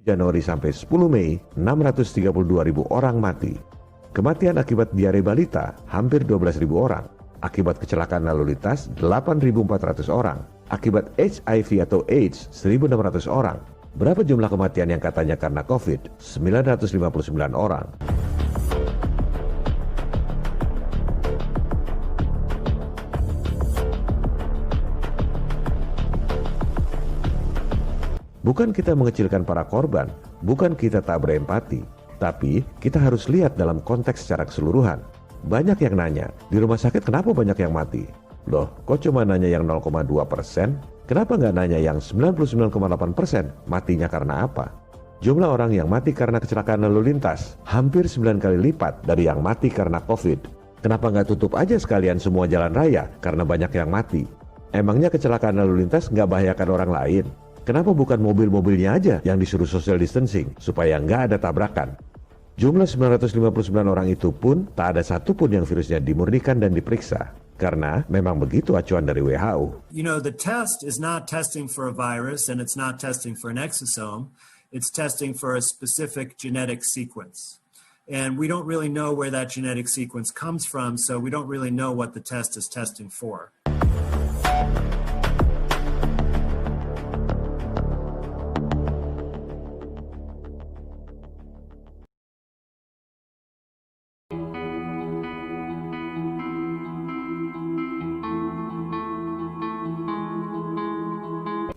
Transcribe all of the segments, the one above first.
Januari sampai 10 Mei, 632.000 orang mati. Kematian akibat diare balita hampir 12.000 orang. Akibat kecelakaan lalu lintas 8.400 orang. Akibat HIV atau AIDS 1.600 orang. Berapa jumlah kematian yang katanya karena COVID? 959 orang. Bukan kita mengecilkan para korban, bukan kita tak berempati, tapi kita harus lihat dalam konteks secara keseluruhan. Banyak yang nanya, di rumah sakit kenapa banyak yang mati? Loh, kok cuma nanya yang 0,2%? Kenapa nggak nanya yang 99,8%? Matinya karena apa? Jumlah orang yang mati karena kecelakaan lalu lintas hampir 9 kali lipat dari yang mati karena COVID. Kenapa nggak tutup aja sekalian semua jalan raya karena banyak yang mati? Emangnya kecelakaan lalu lintas nggak bahayakan orang lain? Kenapa bukan mobil-mobilnya aja yang disuruh social distancing supaya nggak ada tabrakan? Jumlah 959 orang itu pun tak ada satupun yang virusnya dimurnikan dan diperiksa. Karena memang begitu acuan dari WHO. You know, the test is not testing for a virus and it's not testing for an exosome. It's testing for a specific genetic sequence. And we don't really know where that genetic sequence comes from, so we don't really know what the test is testing for.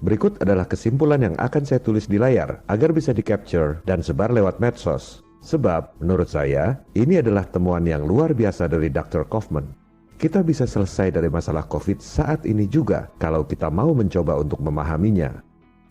Berikut adalah kesimpulan yang akan saya tulis di layar agar bisa di-capture dan sebar lewat medsos. Sebab, menurut saya, ini adalah temuan yang luar biasa dari Dr. Kaufman. Kita bisa selesai dari masalah COVID saat ini juga kalau kita mau mencoba untuk memahaminya.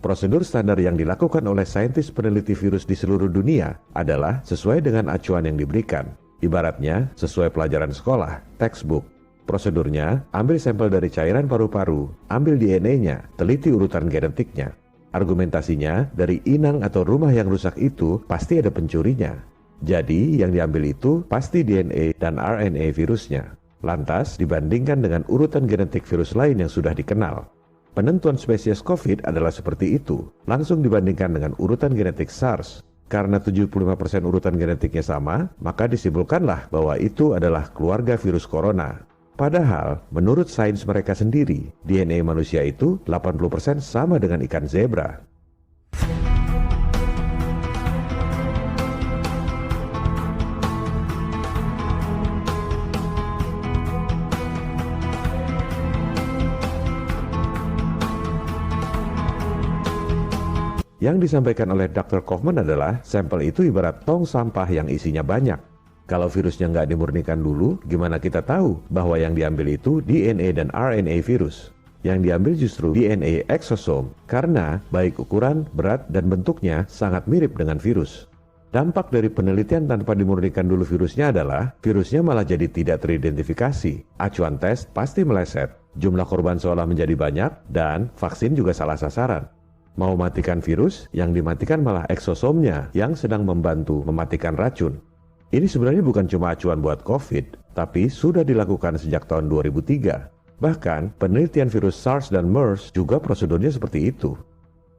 Prosedur standar yang dilakukan oleh saintis peneliti virus di seluruh dunia adalah sesuai dengan acuan yang diberikan. Ibaratnya, sesuai pelajaran sekolah, textbook. Prosedurnya, ambil sampel dari cairan paru-paru, ambil DNA-nya, teliti urutan genetiknya. Argumentasinya, dari inang atau rumah yang rusak itu pasti ada pencurinya. Jadi, yang diambil itu pasti DNA dan RNA virusnya. Lantas, dibandingkan dengan urutan genetik virus lain yang sudah dikenal. Penentuan spesies COVID adalah seperti itu, langsung dibandingkan dengan urutan genetik SARS. Karena 75% urutan genetiknya sama, maka disimpulkanlah bahwa itu adalah keluarga virus corona. Padahal, menurut sains mereka sendiri, DNA manusia itu 80% sama dengan ikan zebra. Yang disampaikan oleh Dr. Kaufman adalah sampel itu ibarat tong sampah yang isinya banyak. Kalau virusnya nggak dimurnikan dulu, gimana kita tahu bahwa yang diambil itu DNA dan RNA virus? Yang diambil justru DNA eksosom, karena baik ukuran, berat, dan bentuknya sangat mirip dengan virus. Dampak dari penelitian tanpa dimurnikan dulu virusnya adalah, virusnya malah jadi tidak teridentifikasi. Acuan tes pasti meleset, jumlah korban seolah menjadi banyak, dan vaksin juga salah sasaran. Mau matikan virus, yang dimatikan malah eksosomnya yang sedang membantu mematikan racun. Ini sebenarnya bukan cuma acuan buat COVID, tapi sudah dilakukan sejak tahun 2003. Bahkan, penelitian virus SARS dan MERS juga prosedurnya seperti itu.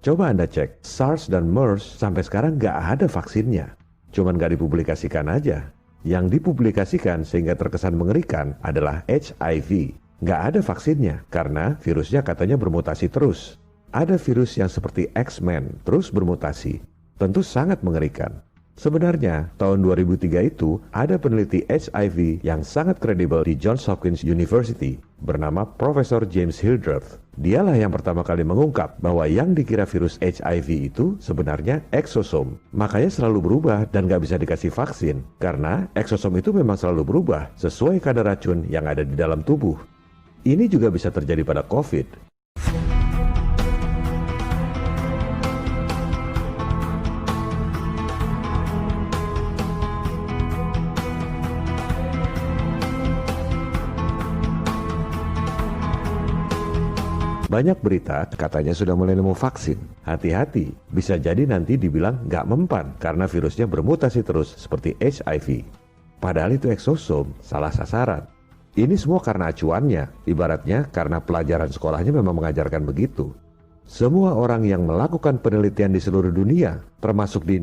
Coba Anda cek, SARS dan MERS sampai sekarang nggak ada vaksinnya. Cuman nggak dipublikasikan aja. Yang dipublikasikan sehingga terkesan mengerikan adalah HIV. Nggak ada vaksinnya, karena virusnya katanya bermutasi terus. Ada virus yang seperti X-Men, terus bermutasi. Tentu sangat mengerikan. Sebenarnya, tahun 2003 itu ada peneliti HIV yang sangat kredibel di Johns Hopkins University bernama Profesor James Hildreth. Dialah yang pertama kali mengungkap bahwa yang dikira virus HIV itu sebenarnya eksosom. Makanya selalu berubah dan gak bisa dikasih vaksin. Karena eksosom itu memang selalu berubah sesuai kadar racun yang ada di dalam tubuh. Ini juga bisa terjadi pada COVID. Banyak berita katanya sudah mulai nemu vaksin. Hati-hati, bisa jadi nanti dibilang nggak mempan karena virusnya bermutasi terus seperti HIV. Padahal itu eksosom, salah sasaran. Ini semua karena acuannya, ibaratnya karena pelajaran sekolahnya memang mengajarkan begitu. Semua orang yang melakukan penelitian di seluruh dunia, termasuk di